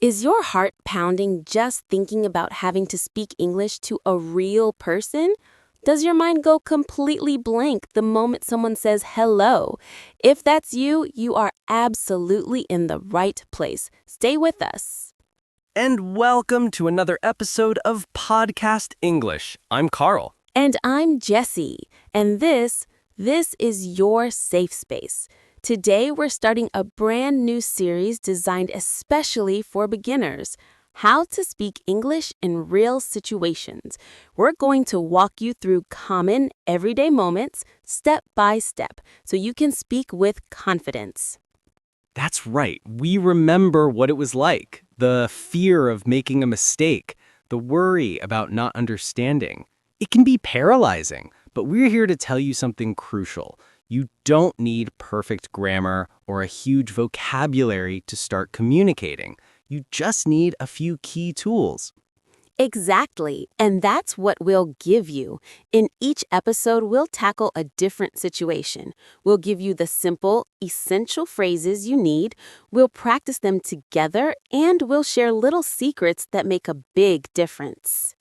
Is your heart pounding just thinking about having to speak English to a real person? Does your mind go completely blank the moment someone says hello? If that's you, you are absolutely in the right place. Stay with us. And welcome to another episode of Podcast English. I'm Carl. And I'm Jessy, and this is your safe space. Today, we're starting a brand new series designed especially for beginners, How to Speak English in Real Situations. We're going to walk you through common, everyday moments, step by step, so you can speak with confidence. That's right. We remember what it was like. The fear of making a mistake, the worry about not understanding. It can be paralyzing, but we're here to tell you something crucial. You don't need perfect grammar or a huge vocabulary to start communicating. You just need a few key tools. Exactly, and that's what we'll give you. In each episode, we'll tackle a different situation. We'll give you the simple, essential phrases you need, we'll practice them together, and we'll share little secrets that make a big difference.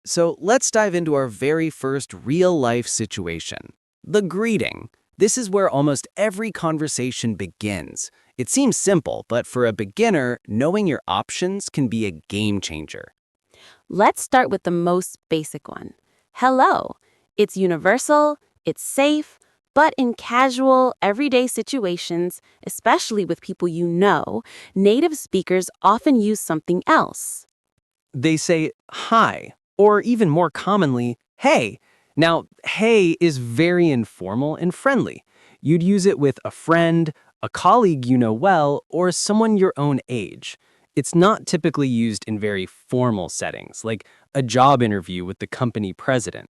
So let's dive into our very first real-life situation. The greeting. This is where almost every conversation begins. It seems simple, but for a beginner, knowing your options can be a game changer. Let's start with the most basic one. Hello. It's universal, it's safe, but in casual, everyday situations, especially with people you know, native speakers often use something else. They say hi, or even more commonly, hey. Now, hey is very informal and friendly. You'd use it with a friend, a colleague you know well, or someone your own age. It's not typically used in very formal settings, like a job interview with the company president.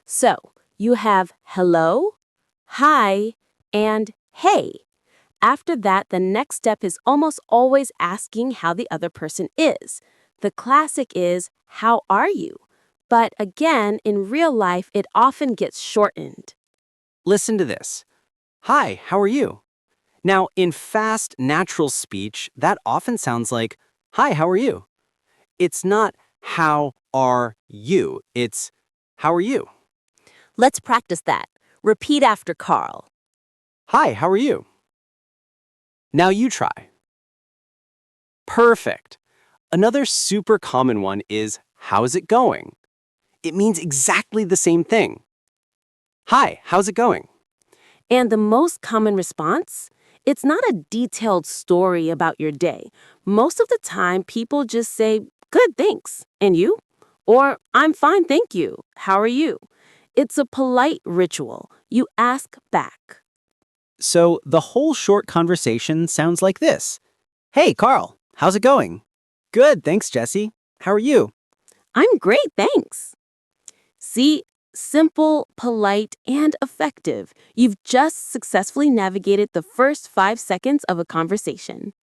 So, you have hello, hi, and hey. After that, the next step is almost always asking how the other person is. The classic is, how are you? But again, in real life, it often gets shortened. Listen to this. Hi, how are you? Now, in fast, natural speech, that often sounds like, hi, how are you? It's not, how are you? It's, how are you? Let's practice that. Repeat after Carl. Hi, how are you? Now you try. Perfect. Another super common one is, how's it going? It means exactly the same thing. Hi, how's it going? And the most common response? It's not a detailed story about your day. Most of the time, people just say, good, thanks. And you? Or, I'm fine, thank you. How are you? It's a polite ritual. You ask back. So the whole short conversation sounds like this. Hey, Carl, how's it going? Good, thanks, Jessy. How are you? I'm great, thanks. See, simple, polite, and effective. You've just successfully navigated the first 5 seconds of a conversation.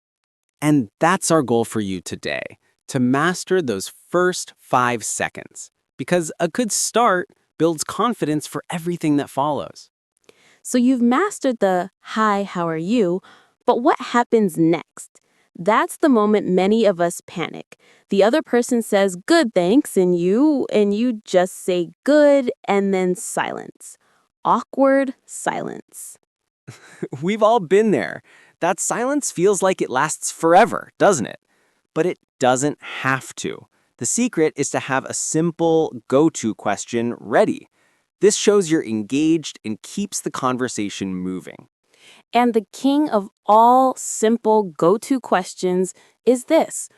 And that's our goal for you today, to master those first 5 seconds. Because a good start builds confidence for everything that follows. So you've mastered the hi, how are you? But what happens next? That's the moment many of us panic. The other person says, good, thanks, and you just say good and then silence. Awkward silence. We've all been there. That silence feels like it lasts forever, doesn't it? But it doesn't have to. The secret is to have a simple go-to question ready. This shows you're engaged and keeps the conversation moving. And the king of all simple go-to questions is this.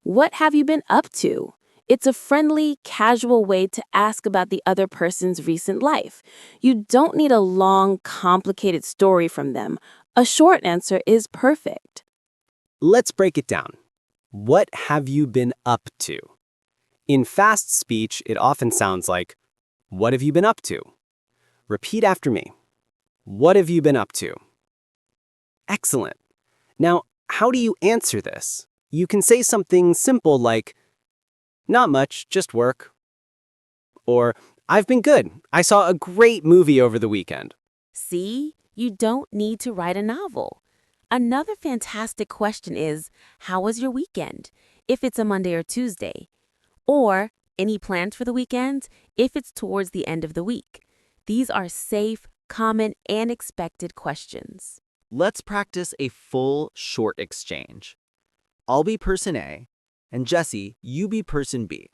What have you been up to? It's a friendly, casual way to ask about the other person's recent life. You don't need a long, complicated story from them. A short answer is perfect. Let's break it down. What have you been up to? In fast speech, it often sounds like, what have you been up to? Repeat after me. What have you been up to? Excellent. Now, how do you answer this? You can say something simple like, not much, just work. Or, I've been good. I saw a great movie over the weekend. See, you don't need to write a novel. Another fantastic question is, how was your weekend? If it's a Monday or Tuesday. Or, any plans for the weekend? If it's towards the end of the week. These are safe, common, and expected questions. Let's practice a full short exchange. I'll be person A, and Jessy, you be person B.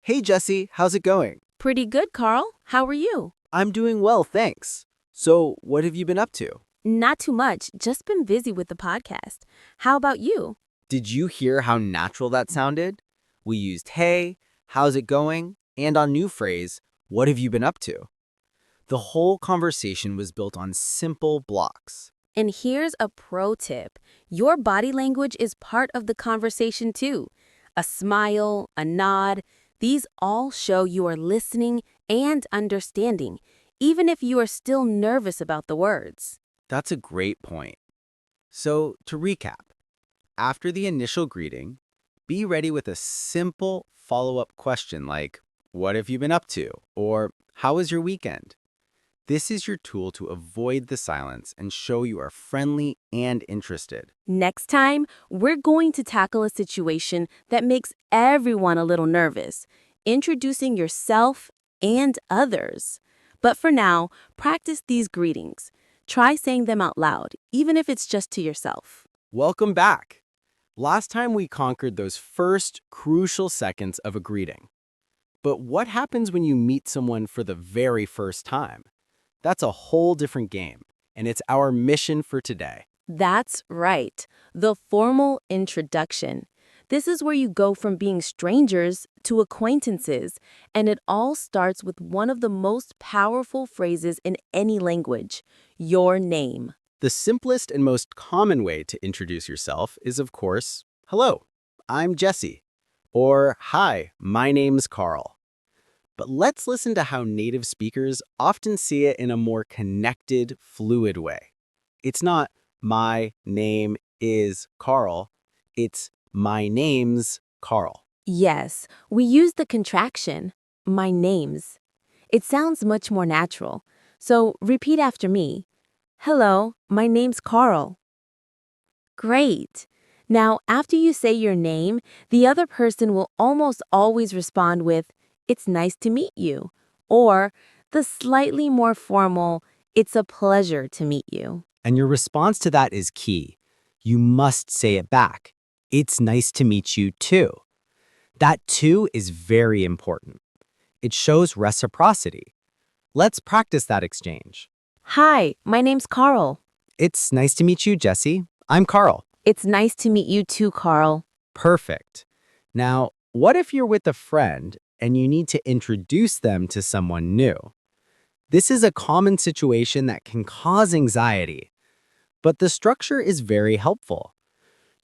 Hey Jessy, how's it going? Pretty good, Carl. How are you? I'm doing well, thanks. So, what have you been up to? Not too much, just been busy with the podcast. How about you? Did you hear how natural that sounded? We used hey, how's it going, and our new phrase, what have you been up to? The whole conversation was built on simple blocks. And here's a pro tip. Your body language is part of the conversation too. A smile, a nod, these all show you are listening and understanding, even if you are still nervous about the words. That's a great point. So, to recap, after the initial greeting, be ready with a simple follow-up question like, what have you been up to? Or, how was your weekend? This is your tool to avoid the silence and show you are friendly and interested. Next time, we're going to tackle a situation that makes everyone a little nervous, introducing yourself and others. But for now, practice these greetings. Try saying them out loud, even if it's just to yourself. Welcome back. Last time we conquered those first crucial seconds of a greeting. But what happens when you meet someone for the very first time? That's a whole different game, and it's our mission for today. That's right, the formal introduction. This is where you go from being strangers to acquaintances, and it all starts with one of the most powerful phrases in any language, your name. The simplest and most common way to introduce yourself is, of course, hello, I'm Jessy, or hi, my name's Carl. But let's listen to how native speakers often see it in a more connected, fluid way. It's not, my name is Carl, it's my name's Carl. Yes, we use the contraction, my name's. It sounds much more natural. So repeat after me. Hello, my name's Carl. Great. Now, after you say your name, the other person will almost always respond with, it's nice to meet you, or the slightly more formal, it's a pleasure to meet you. And your response to that is key. You must say it back. It's nice to meet you too. That too is very important. It shows reciprocity. Let's practice that exchange. Hi, my name's Carl. It's nice to meet you, Jessy. I'm Carl. It's nice to meet you too, Carl. Perfect. Now, what if you're with a friend and you need to introduce them to someone new? This is a common situation that can cause anxiety, but the structure is very helpful.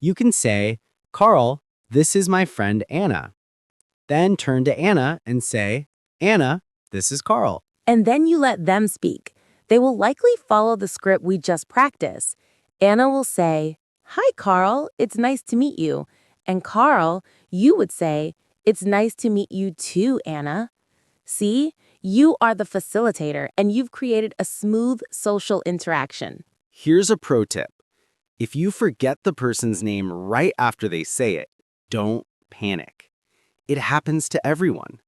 You can say, Carl, this is my friend Anna. Then turn to Anna and say, Anna, this is Carl. And then you let them speak. They will likely follow the script we just practiced. Anna will say, hi, Carl, it's nice to meet you. And Carl, you would say, it's nice to meet you too, Anna. See, you are the facilitator and you've created a smooth social interaction. Here's a pro tip. If you forget the person's name right after they say it, don't panic. It happens to everyone.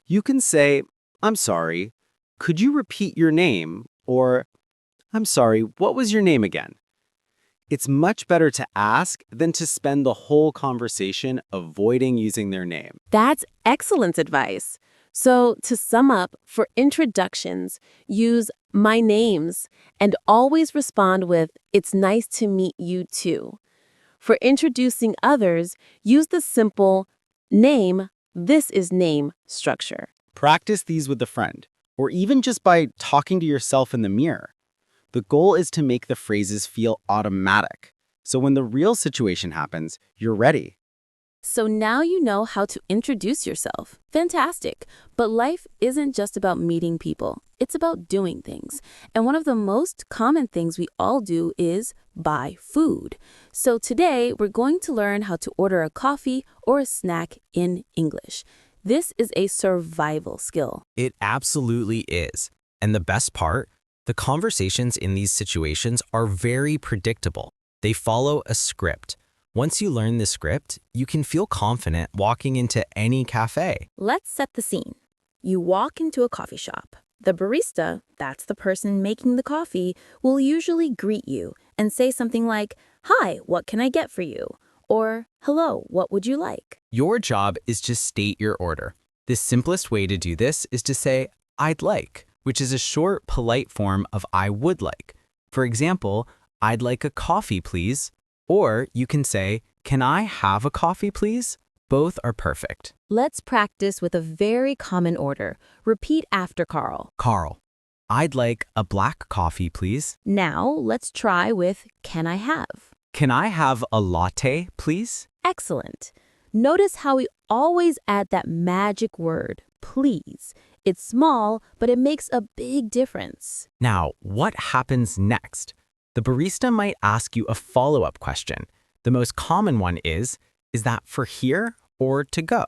You can say, I'm sorry, could you repeat your name? Or, I'm sorry, what was your name again? It's much better to ask than to spend the whole conversation avoiding using their name. That's excellent advice. So to sum up, for introductions, use my name's and always respond with, it's nice to meet you too. For introducing others, use the simple name, this is name structure. Practice these with a friend, or even just by talking to yourself in the mirror. The goal is to make the phrases feel automatic, so when the real situation happens, you're ready. So now you know how to introduce yourself. Fantastic. But life isn't just about meeting people. It's about doing things. And one of the most common things we all do is buy food. So today we're going to learn how to order a coffee or a snack in English. This is a survival skill. It absolutely is. And the best part, The conversations in these situations are very predictable. They follow a script. Once you learn the script, you can feel confident walking into any cafe. Let's set the scene. You walk into a coffee shop. The barista, that's the person making the coffee, will usually greet you and say something like, "Hi, what can I get for you?" Or, "Hello, what would you like?" Your job is to state your order. The simplest way to do this is to say, "I'd like," which is a short, polite form of "I would like." For example, "I'd like a coffee, please." Or you can say, "Can I have a coffee, please?" Both are perfect. Let's practice with a very common order. Repeat after Carl. Carl, I'd like a black coffee, please. Now, let's try with "Can I have?" Can I have a latte, please? Excellent. Notice how we always add that magic word, please. It's small, but it makes a big difference. Now, what happens next? The barista might ask you a follow-up question. The most common one is that for here or to go?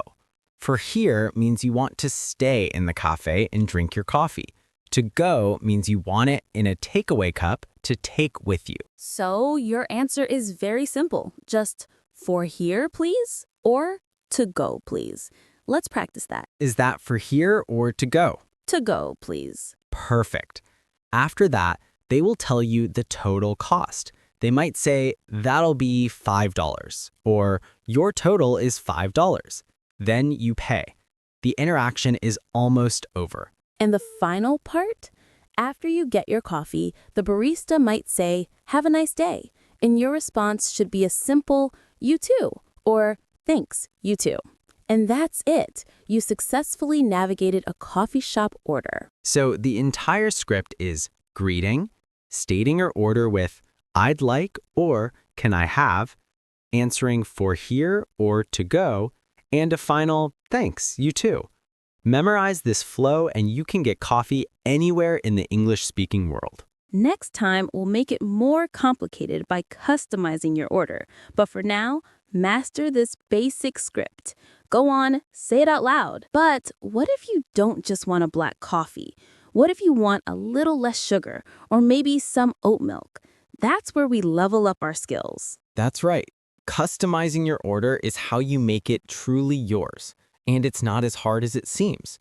For here means you want to stay in the cafe and drink your coffee. To go means you want it in a takeaway cup to take with you. So your answer is very simple. Just "For here, please?" or "To go, please." Let's practice that. Is that for here or to go? To go, please. Perfect. After that, they will tell you the total cost. They might say, "That'll be $5," or "Your total is $5." Then you pay. The interaction is almost over. And the final part? After you get your coffee, the barista might say, "Have a nice day." And your response should be a simple, "You too," or "Thanks, you too." And that's it. You successfully navigated a coffee shop order. So the entire script is greeting, stating your order with "I'd like" or "Can I have," answering "For here" or "To go," and a final "Thanks, you too." Memorize this flow and you can get coffee anywhere in the English-speaking world. Next time, we'll make it more complicated by customizing your order. But for now, master this basic script. Go on, say it out loud. But what if you don't just want a black coffee? What if you want a little less sugar or maybe some oat milk? That's where we level up our skills. That's right. Customizing your order is how you make it truly yours. And it's not as hard as it seems.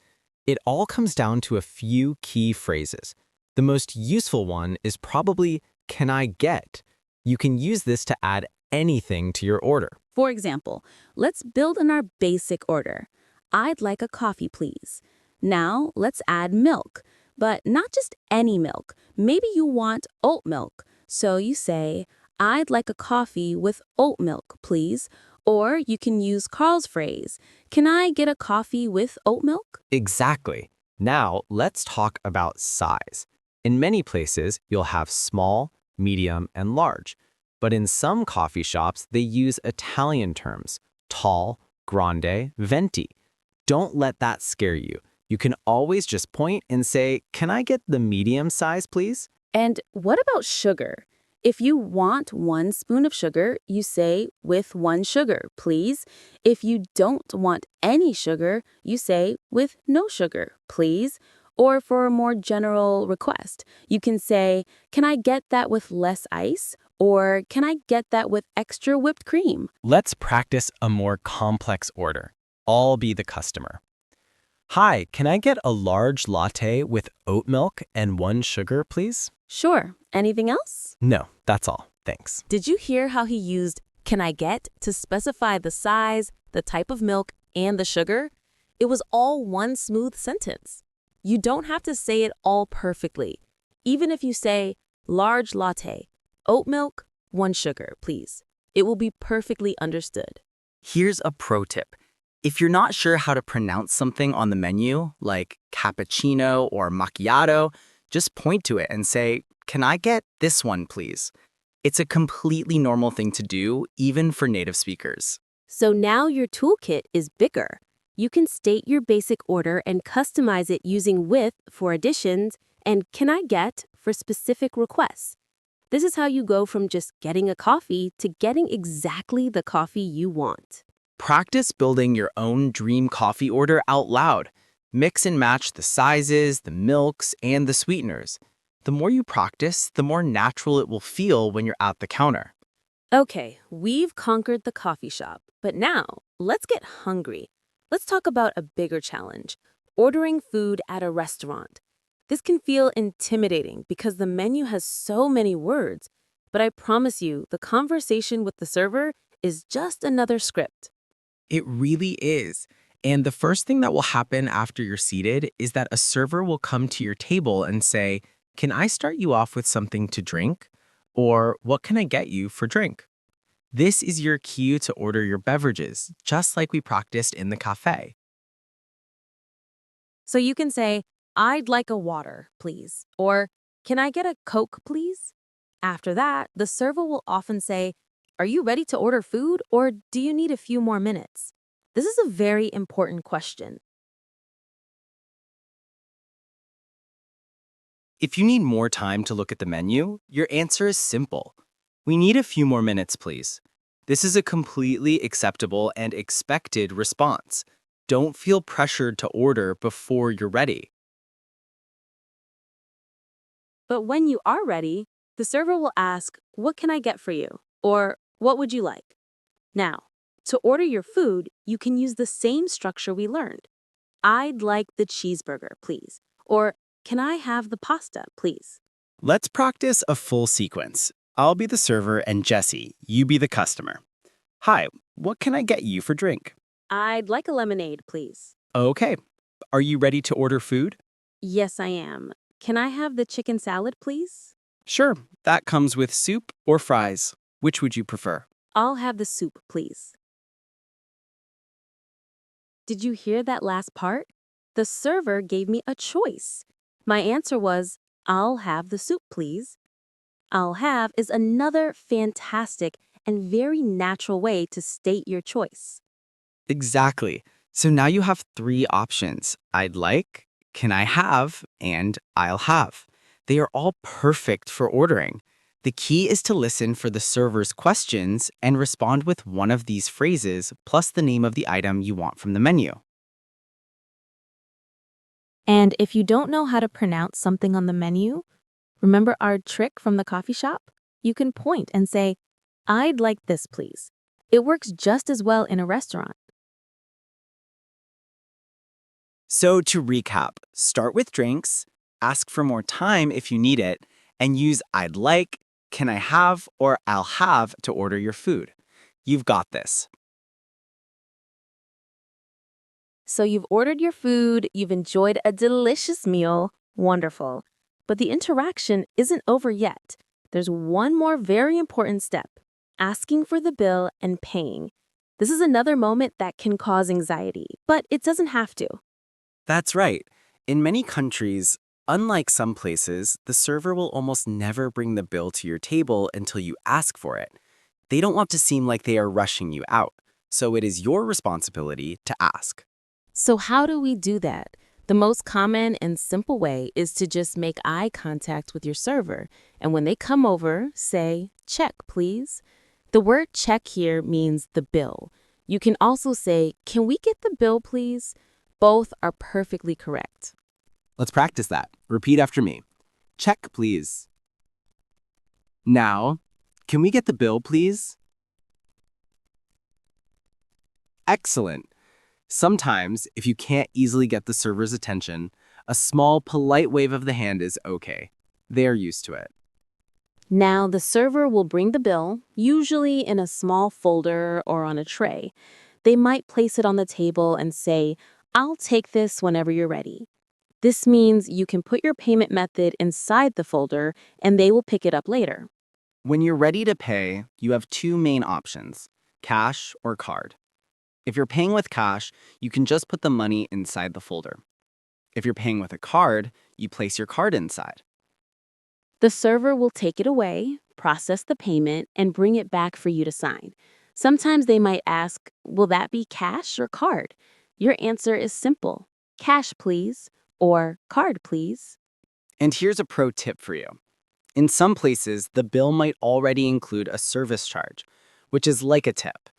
It all comes down to a few key phrases. The most useful one is probably "Can I get?" You can use this to add anything to your order. For example, let's build on our basic order. "I'd like a coffee, please." Now, let's add milk, but not just any milk. Maybe you want oat milk. So you say, "I'd like a coffee with oat milk, please." Or you can use Carl's phrase, "Can I get a coffee with oat milk?" Exactly. Now, let's talk about size. In many places, you'll have small, medium, and large. But in some coffee shops, they use Italian terms, tall, grande, venti. Don't let that scare you. You can always just point and say, "Can I get the medium size, please?" And what about sugar? If you want 1 spoon of sugar, you say, "With 1 sugar, please." If you don't want any sugar, you say, "With no sugar, please." Or for a more general request, you can say, "Can I get that with less ice?" Or "Can I get that with extra whipped cream?" Let's practice a more complex order. I'll be the customer. "Hi, can I get a large latte with oat milk and 1 sugar, please?" Sure. Anything else? No, that's all. Thanks. Did you hear how he used "can I get" to specify the size, the type of milk, and the sugar? It was all one smooth sentence. You don't have to say it all perfectly. Even if you say, "Large latte, oat milk, 1 sugar, please," it will be perfectly understood. Here's a pro tip. If you're not sure how to pronounce something on the menu, like cappuccino or macchiato, just point to it and say, "Can I get this one, please?" It's a completely normal thing to do, even for native speakers. So now your toolkit is bigger. You can state your basic order and customize it using "with" for additions and "can I get" for specific requests. This is how you go from just getting a coffee to getting exactly the coffee you want. Practice building your own dream coffee order out loud. Mix and match the sizes, the milks, and the sweeteners. The more you practice, the more natural it will feel when you're at the counter. Okay, we've conquered the coffee shop, but now let's get hungry. Let's talk about a bigger challenge, ordering food at a restaurant. This can feel intimidating because the menu has so many words, but I promise you, the conversation with the server is just another script. It really is. And the first thing that will happen after you're seated is that a server will come to your table and say, "Can I start you off with something to drink?" Or, "What can I get you for drink?" This is your cue to order your beverages, just like we practiced in the cafe. So you can say, "I'd like a water, please," or "Can I get a Coke, please?" After that, the server will often say, "Are you ready to order food, or do you need a few more minutes?" This is a very important question. If you need more time to look at the menu, your answer is simple. "We need a few more minutes, please." This is a completely acceptable and expected response. Don't feel pressured to order before you're ready. But when you are ready, the server will ask, "What can I get for you?" or "What would you like?" Now, to order your food, you can use the same structure we learned. "I'd like the cheeseburger, please," or "Can I have the pasta, please?" Let's practice a full sequence. I'll be the server and Jesse, you be the customer. Hi, what can I get you for drink? "I'd like a lemonade, please." Okay. Are you ready to order food? "Yes, I am. Can I have the chicken salad, please?" Sure, that comes with soup or fries. Which would you prefer? "I'll have the soup, please." Did you hear that last part? The server gave me a choice. My answer was, "I'll have the soup, please." "I'll have" is another fantastic and very natural way to state your choice. Exactly. So now you have three options: "I'd like," "Can I have," and "I'll have." They are all perfect for ordering. The key is to listen for the server's questions and respond with one of these phrases plus the name of the item you want from the menu. And if you don't know how to pronounce something on the menu, remember our trick from the coffee shop? You can point and say, "I'd like this, please." It works just as well in a restaurant. So to recap, start with drinks, ask for more time if you need it, and use "I'd like," "Can I have," or "I'll have" to order your food. You've got this. So you've ordered your food, you've enjoyed a delicious meal. Wonderful. But the interaction isn't over yet. There's one more very important step: asking for the bill and paying. This is another moment that can cause anxiety, but it doesn't have to. That's right. In many countries, unlike some places, the server will almost never bring the bill to your table until you ask for it. They don't want to seem like they are rushing you out, so it is your responsibility to ask. So how do we do that? The most common and simple way is to just make eye contact with your server, and when they come over, say, "Check, please." The word check here means the bill. You can also say, "Can we get the bill, please?" Both are perfectly correct. Let's practice that. Repeat after me. Check, please. Now, can we get the bill, please? Excellent. Sometimes, if you can't easily get the server's attention, a small, polite wave of the hand is okay. They're used to it. Now the server will bring the bill, usually in a small folder or on a tray. They might place it on the table and say, "I'll take this whenever you're ready." This means you can put your payment method inside the folder and they will pick it up later. When you're ready to pay, you have two main options: cash or card. If you're paying with cash, you can just put the money inside the folder. If you're paying with a card, you place your card inside. The server will take it away, process the payment, and bring it back for you to sign. Sometimes they might ask, "Will that be cash or card?" Your answer is simple: "Cash, please," or "Card, please." And here's a pro tip for you. In some places, the bill might already include a service charge, which is like a tip.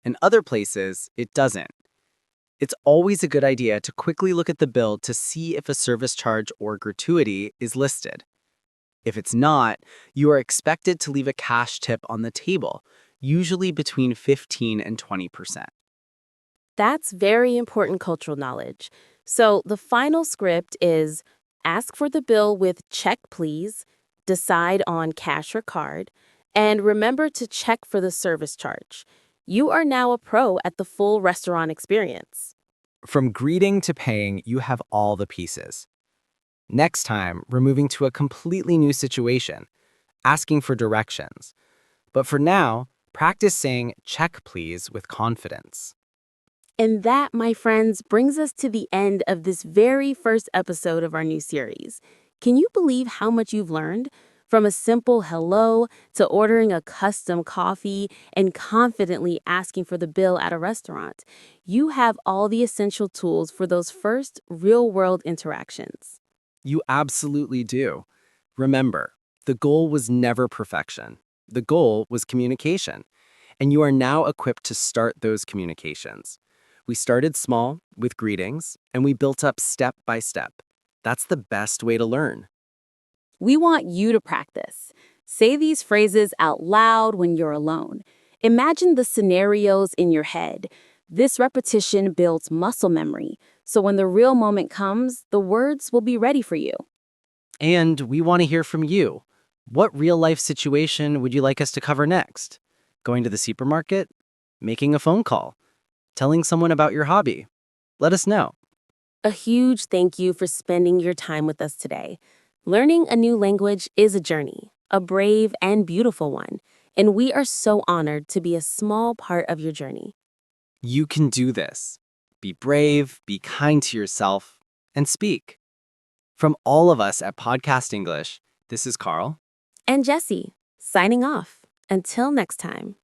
In other places, it doesn't. It's always a good idea to quickly look at the bill to see if a service charge or gratuity is listed. If it's not, you are expected to leave a cash tip on the table, usually between 15 and 20%. That's very important cultural knowledge. So the final script is ask for the bill with check, please, decide on cash or card, and remember to check for the service charge. You are now a pro at the full restaurant experience. From greeting to paying, you have all the pieces. Next time, we're moving to a completely new situation, asking for directions. But for now, practice saying check please with confidence. And that, my friends, brings us to the end of this very first episode of our new series. Can you believe how much you've learned? From a simple hello to ordering a custom coffee and confidently asking for the bill at a restaurant. You have all the essential tools for those first real-world interactions. You absolutely do. Remember, the goal was never perfection. The goal was communication. And you are now equipped to start those communications. We started small with greetings, and we built up step by step. That's the best way to learn. We want you to practice. Say these phrases out loud when you're alone. Imagine the scenarios in your head. This repetition builds muscle memory, so when the real moment comes, the words will be ready for you. And we want to hear from you. What real-life situation would you like us to cover next? Going to the supermarket? Making a phone call? Telling someone about your hobby? Let us know. A huge thank you for spending your time with us today. Learning a new language is a journey, a brave and beautiful one, and we are so honored to be a small part of your journey. You can do this. Be brave, be kind to yourself, and speak. From all of us at Podcast English, this is Carl. And Jessy, signing off. Until next time.